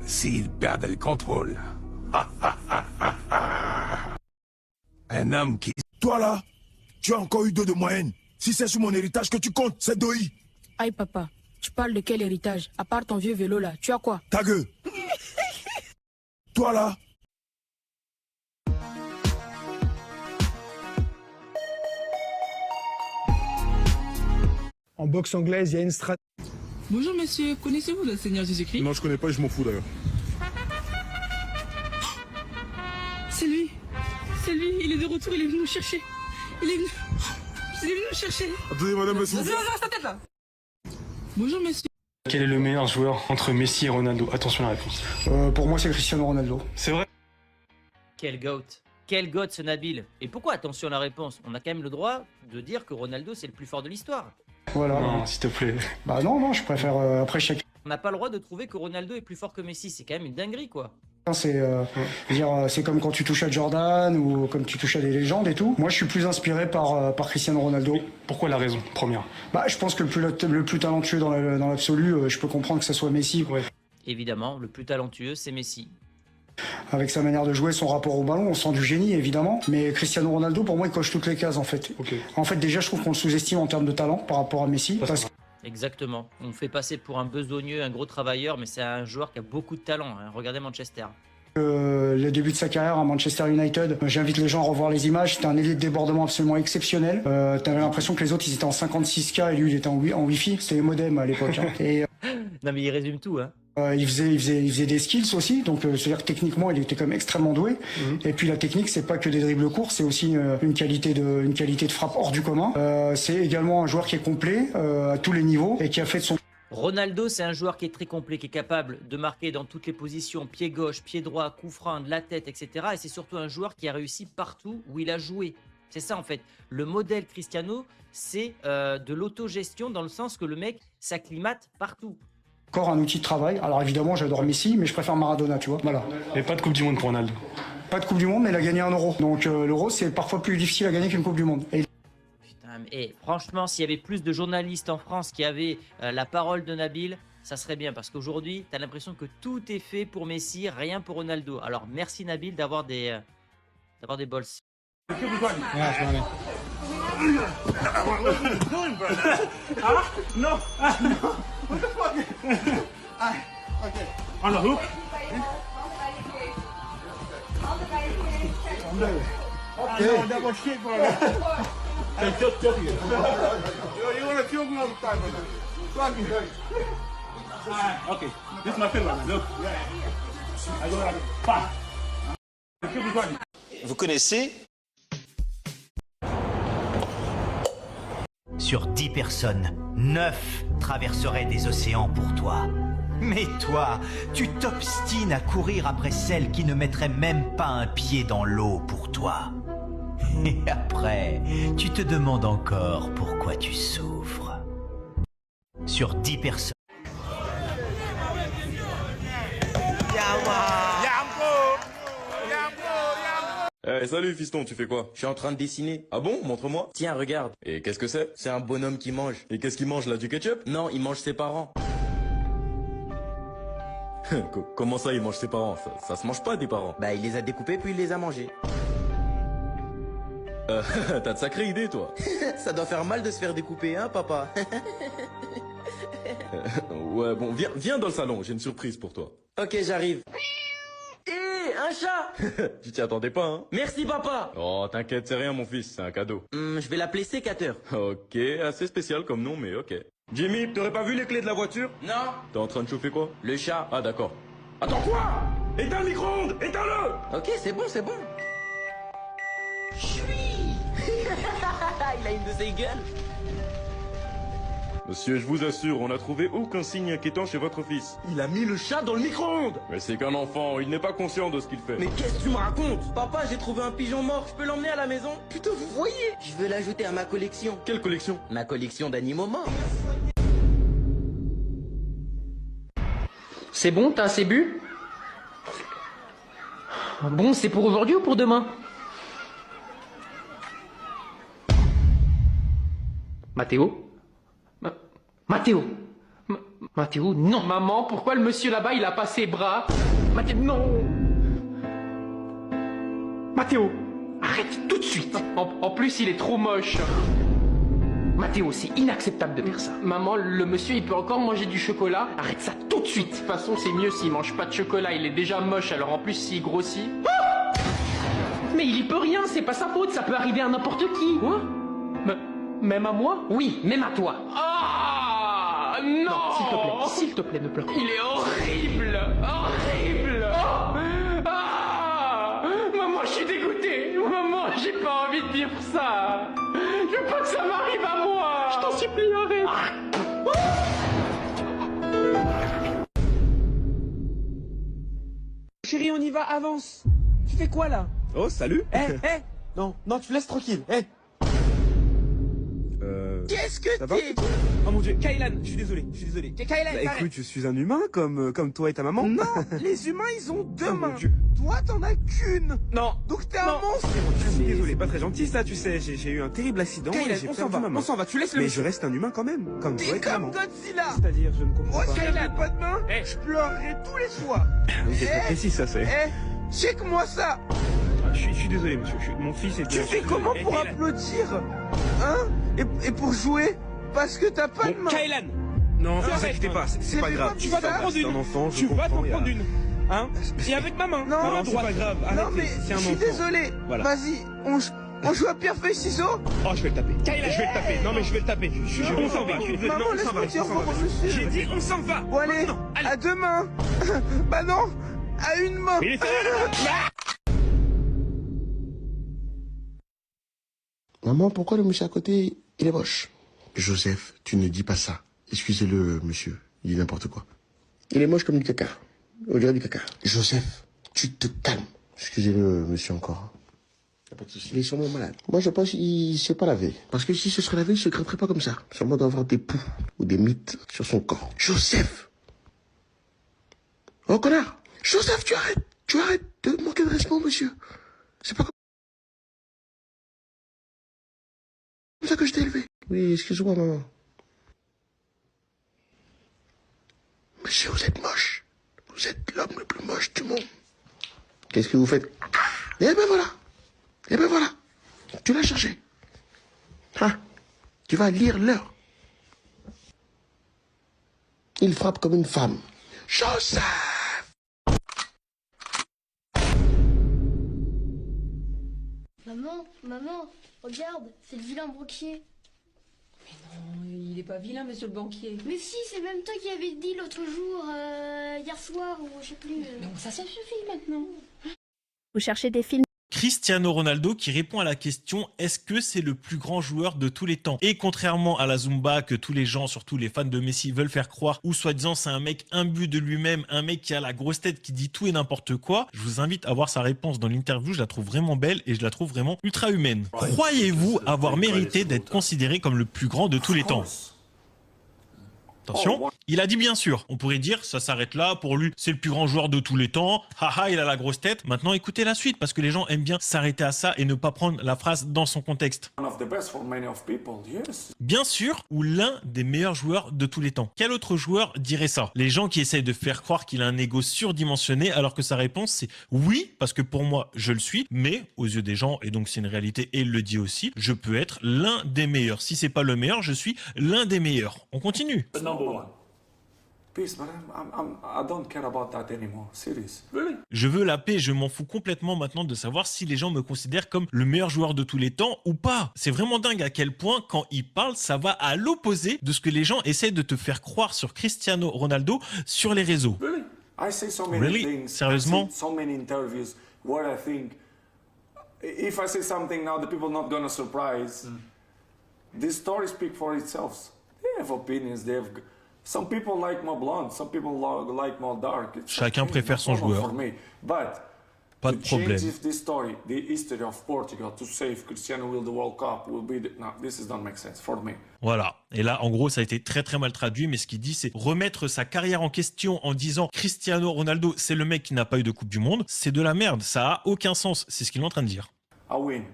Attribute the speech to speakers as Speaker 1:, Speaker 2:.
Speaker 1: s'il perd le contrôle. Un homme qui...
Speaker 2: Toi là, tu as encore eu 2 de moyenne. Si c'est sur mon héritage que tu comptes, c'est Doi.
Speaker 3: Aïe papa, tu parles de quel héritage? À part ton vieux vélo là, tu as quoi?
Speaker 2: Ta gueule. Toi là.
Speaker 4: En boxe anglaise, il y a une stratégie.
Speaker 5: Bonjour monsieur, connaissez-vous le Seigneur Jésus-Christ?
Speaker 6: Non, je connais pas et je m'en fous d'ailleurs.
Speaker 5: C'est lui, il est de retour, il est venu nous chercher. Il est venu nous chercher.
Speaker 6: Attendez, madame, s'il vous plaît.
Speaker 5: Reste ta tête là. Bonjour monsieur.
Speaker 7: Quel est le meilleur joueur entre Messi et Ronaldo? Attention à la réponse.
Speaker 4: Pour moi, c'est Cristiano Ronaldo.
Speaker 7: C'est vrai?
Speaker 8: Quel goat. Quel goat ce Nabil. Et pourquoi attention à la réponse? On a quand même le droit de dire que Ronaldo c'est le plus fort de l'histoire.
Speaker 4: Voilà.
Speaker 7: Non, s'il te plaît.
Speaker 4: Bah non, je préfère après chacun.
Speaker 8: On n'a pas le droit de trouver que Ronaldo est plus fort que Messi, c'est quand même une dinguerie quoi.
Speaker 4: C'est comme quand tu touches à Jordan ou comme tu touches à des légendes et tout. Moi, je suis plus inspiré par Cristiano Ronaldo.
Speaker 7: Pourquoi la raison première?
Speaker 4: Bah, je pense que le plus talentueux dans l'absolu, je peux comprendre que ça soit Messi.
Speaker 7: Ouais.
Speaker 8: Évidemment, le plus talentueux c'est Messi.
Speaker 4: Avec sa manière de jouer, son rapport au ballon, on sent du génie évidemment. Mais Cristiano Ronaldo, pour moi, il coche toutes les cases en fait.
Speaker 7: Okay.
Speaker 4: En fait, déjà, je trouve qu'on le sous-estime en termes de talent par rapport à Messi. Parce que
Speaker 8: Exactement. On fait passer pour un besogneux, un gros travailleur, mais c'est un joueur qui a beaucoup de talent. Hein. Regardez Manchester.
Speaker 4: le début de sa carrière à Manchester United, j'invite les gens à revoir les images. C'était un ailier de débordement absolument exceptionnel. T'avais l'impression que les autres ils étaient en 56K et lui il était en Wi-Fi. C'était les modems à l'époque. Hein. Et
Speaker 8: Non mais il résume tout. Hein.
Speaker 4: il faisait des skills aussi, donc c'est-à-dire que techniquement il était quand même extrêmement doué. Et puis la technique, c'est pas que des dribbles courts, c'est aussi une qualité de frappe hors du commun. C'est également un joueur qui est complet à tous les niveaux et qui a fait de son
Speaker 8: Ronaldo, c'est un joueur qui est très complet, qui est capable de marquer dans toutes les positions, pied gauche, pied droit, coup franc, de la tête, etc. Et c'est surtout un joueur qui a réussi partout où il a joué. C'est ça en fait. Le modèle Cristiano, c'est de l'autogestion dans le sens que le mec s'acclimate partout.
Speaker 4: Encore un outil de travail. Alors évidemment, j'adore Messi, mais je préfère Maradona, tu vois. Voilà.
Speaker 7: Et pas de Coupe du Monde pour Ronaldo.
Speaker 4: Pas de Coupe du Monde, mais il a gagné un euro. Donc l'euro, c'est parfois plus difficile à gagner qu'une Coupe du Monde. Et
Speaker 8: Putain, mais franchement, s'il y avait plus de journalistes en France qui avaient la parole de Nabil, ça serait bien. Parce qu'aujourd'hui, tu as l'impression que tout est fait pour Messi, rien pour Ronaldo. Alors merci Nabil d'avoir des balls.
Speaker 6: No. What the fuck? Okay. On the hook? Okay. No, that was shit, bro. Hey, just you. You wanna kill me all the time, bro. Fuck me. Okay. This is my favorite one. Look. I go like this.
Speaker 9: Vous connaissez?
Speaker 10: Sur 10 personnes, 9 traverseraient des océans pour toi. Mais toi, tu t'obstines à courir après celles qui ne mettraient même pas un pied dans l'eau pour toi. Et après, tu te demandes encore pourquoi tu souffres. Sur 10 personnes...
Speaker 6: Salut fiston, tu fais quoi?
Speaker 9: Je suis en train de dessiner.
Speaker 6: Ah bon? Montre-moi.
Speaker 9: Tiens, regarde.
Speaker 6: Et qu'est-ce que c'est?
Speaker 9: C'est un bonhomme qui mange.
Speaker 6: Et qu'est-ce qu'il mange là? Du ketchup?
Speaker 9: Non, il mange ses parents.
Speaker 6: Comment ça, il mange ses parents? Ça se mange pas des parents.
Speaker 9: Bah, il les a découpés puis il les a mangés.
Speaker 6: T'as de sacrées idées, toi.
Speaker 9: Ça doit faire mal de se faire découper, hein, papa?
Speaker 6: Ouais, bon, viens dans le salon, j'ai une surprise pour toi.
Speaker 9: Ok, j'arrive. Un chat.
Speaker 6: Tu t'y attendais pas, hein?
Speaker 9: Merci, papa.
Speaker 6: Oh, t'inquiète, c'est rien, mon fils, c'est un cadeau.
Speaker 9: Je vais l'appeler sécateur.
Speaker 6: Ok, assez spécial comme nom, mais ok. Jimmy, t'aurais pas vu les clés de la voiture?
Speaker 9: Non.
Speaker 6: T'es en train de chauffer quoi?
Speaker 9: Le chat.
Speaker 6: Ah, d'accord. Attends, quoi? Éteins le micro-ondes! Éteins-le!
Speaker 9: Ok, c'est bon, c'est bon. Chui. Il a une de ses gueules.
Speaker 6: Monsieur, je vous assure, on n'a trouvé aucun signe inquiétant chez votre fils.
Speaker 9: Il a mis le chat dans le micro-ondes.
Speaker 6: Mais c'est qu'un enfant, il n'est pas conscient de ce qu'il fait.
Speaker 9: Mais qu'est-ce que tu me racontes? Papa, j'ai trouvé un pigeon mort, je peux l'emmener à la maison? Putain, vous voyez? Je veux l'ajouter à ma collection.
Speaker 6: Quelle collection?
Speaker 9: Ma collection d'animaux morts.
Speaker 5: C'est bon, t'as assez bu? Bon, c'est pour aujourd'hui ou pour demain? Mathéo? Mathéo?
Speaker 11: Mathéo, non. Maman, pourquoi le monsieur là-bas, il a pas ses bras? Mathéo, non. Mathéo, arrête tout de suite. En plus, il est trop moche. Mathéo, c'est inacceptable de faire ça. Maman, le monsieur, il peut encore manger du chocolat? Arrête ça tout de suite. De toute façon, c'est mieux s'il mange pas de chocolat. Il est déjà moche, alors en plus, s'il grossit... Ah, mais il y peut rien, c'est pas sa faute. Ça peut arriver à n'importe qui. Quoi? Même à moi? Oui, même à toi. Ah non, s'il te plaît, ne pleure pas. Il est horrible, horrible. Ah, maman, je suis dégoûté. Maman, j'ai pas envie de dire ça. Je veux pas que ça m'arrive à moi. Je t'en supplie, arrête.
Speaker 9: Chérie, on y va, avance. Tu fais quoi là?
Speaker 6: Oh, salut.
Speaker 9: Non, tu laisses tranquille. Qu'est-ce que
Speaker 6: Ça va?
Speaker 9: t'es?
Speaker 6: Oh mon dieu, Kaylan, je suis désolé.
Speaker 9: Kaylan,
Speaker 6: Bah écoute, je suis un humain comme toi et ta maman.
Speaker 9: Non, les humains, ils ont deux
Speaker 6: Oh mon
Speaker 9: mains.
Speaker 6: Dieu.
Speaker 9: Toi, t'en as qu'une.
Speaker 6: Non.
Speaker 9: Donc t'es un monstre.
Speaker 6: Je suis désolé, pas très gentil ça, tu sais. J'ai eu un terrible accident et
Speaker 9: Kaylan,
Speaker 6: j'ai
Speaker 9: on s'en
Speaker 6: perdu
Speaker 9: va,
Speaker 6: ma main.
Speaker 9: on s'en va. Tu laisses le
Speaker 6: Mais
Speaker 9: monsieur.
Speaker 6: je reste un humain quand même, comme toi
Speaker 9: T'es
Speaker 6: et ta
Speaker 9: comme
Speaker 6: maman.
Speaker 9: Godzilla.
Speaker 6: C'est-à-dire, je ne comprends
Speaker 9: Moi,
Speaker 6: pas.
Speaker 9: si j'avais pas de main, je pleurerais tous les soirs.
Speaker 6: C'est très précis ça, c'est.
Speaker 9: Check-moi ça.
Speaker 6: Je suis désolé, monsieur. Mon fils est.
Speaker 9: Tu fais comment pour applaudir? Hein? Et pour jouer? Parce que t'as pas de main.
Speaker 6: Kaylan. Non, ne vous inquiétez pas, c'est pas grave.
Speaker 9: Tu vas t'en prendre
Speaker 6: C'est un
Speaker 9: une.
Speaker 6: enfant, je
Speaker 9: Tu vas t'en
Speaker 6: comprends.
Speaker 9: prendre une.
Speaker 6: Hein? Et avec ma main. Non, c'est pas grave.
Speaker 9: Non
Speaker 6: Arrêtez,
Speaker 9: mais
Speaker 6: c'est un
Speaker 9: je suis
Speaker 6: enfant.
Speaker 9: désolé.
Speaker 6: Voilà.
Speaker 9: Vas-y, on joue à pierre feuille ciseaux.
Speaker 6: Oh, je vais le taper. Kayla, je vais le taper. Non, mais je vais le taper. On s'en va.
Speaker 9: Maman,
Speaker 6: on s'en va.
Speaker 9: laisse-moi dire au revoir, monsieur.
Speaker 6: J'ai dit, on s'en va.
Speaker 9: Bon allez, à deux mains. Bah non, à une main.
Speaker 6: Il est
Speaker 12: Maman, pourquoi le monsieur à côté, il est moche? Joseph, tu ne dis pas ça. Excusez-le, monsieur. Il dit n'importe quoi. Il est moche comme du caca. On dirait du caca. Joseph, tu te calmes. Excusez-le, monsieur, encore. Y a pas de souci. Il est sûrement malade. Moi, je pense qu'il ne s'est pas lavé. Parce que s'il se serait lavé, il se gratterait pas comme ça. Sûrement d'avoir des poux ou des mythes sur son corps. Joseph! Oh, connard! Joseph, tu arrêtes! Tu arrêtes de manquer de respect, monsieur. C'est pas comme ça que je t'ai élevé. Oui, excuse-moi, maman. Monsieur, vous êtes moche. Vous êtes l'homme le plus moche du monde. Qu'est-ce que vous faites? Eh ben voilà. Eh ben voilà. Tu l'as cherché. Hein? Tu vas lire l'heure. Il frappe comme une femme. Joseph!
Speaker 13: Maman, regarde, c'est le vilain banquier.
Speaker 5: Mais non, il est pas vilain, monsieur le banquier.
Speaker 13: Mais si, c'est même toi qui avais dit l'autre jour, hier soir, ou je sais plus.
Speaker 5: Non, ça suffit maintenant.
Speaker 14: Vous cherchez des films?
Speaker 15: Cristiano Ronaldo qui répond à la question est-ce que c'est le plus grand joueur de tous les temps? Et contrairement à la Zumba que tous les gens, surtout les fans de Messi, veulent faire croire, ou soi-disant c'est un mec imbu de lui-même, un mec qui a la grosse tête qui dit tout et n'importe quoi, je vous invite à voir sa réponse dans l'interview, je la trouve vraiment belle et je la trouve vraiment ultra humaine. Croyez-vous avoir mérité d'être considéré comme le plus grand de tous les temps? Attention, il a dit bien sûr. On pourrait dire, ça s'arrête là, pour lui, c'est le plus grand joueur de tous les temps. Haha, il a la grosse tête. Maintenant, écoutez la suite, parce que les gens aiment bien s'arrêter à ça et ne pas prendre la phrase dans son contexte. Bien sûr, ou l'un des meilleurs joueurs de tous les temps. Quel autre joueur dirait ça? Les gens qui essayent de faire croire qu'il a un ego surdimensionné, alors que sa réponse c'est oui, parce que pour moi, je le suis, mais aux yeux des gens, et donc c'est une réalité, et il le dit aussi, je peux être l'un des meilleurs. Si c'est pas le meilleur, je suis l'un des meilleurs. On continue. Je veux la paix, je m'en fous complètement maintenant de savoir si les gens me considèrent comme le meilleur joueur de tous les temps ou pas. C'est vraiment dingue à quel point quand il parle, ça va à l'opposé de ce que les gens essaient de te faire croire sur Cristiano Ronaldo sur les réseaux. Really? Sérieusement?
Speaker 16: If I say something now, the people not gonna surprise. This story speaks for itself. They have opinions. They have. Some people like more blonde. Some people like more dark.
Speaker 15: Chacun préfère son joueur. Pas de problème.
Speaker 16: This story, the history of Portugal, to save Cristiano will the World Cup will be. No, this doesn't make sense for me.
Speaker 15: Voilà. Et là, en gros, ça a été très très mal traduit, mais ce qu'il dit, c'est remettre sa carrière en question en disant Cristiano Ronaldo, c'est le mec qui n'a pas eu de Coupe du Monde. C'est de la merde. Ça a aucun sens. C'est ce qu'il est en train de dire.
Speaker 16: I win.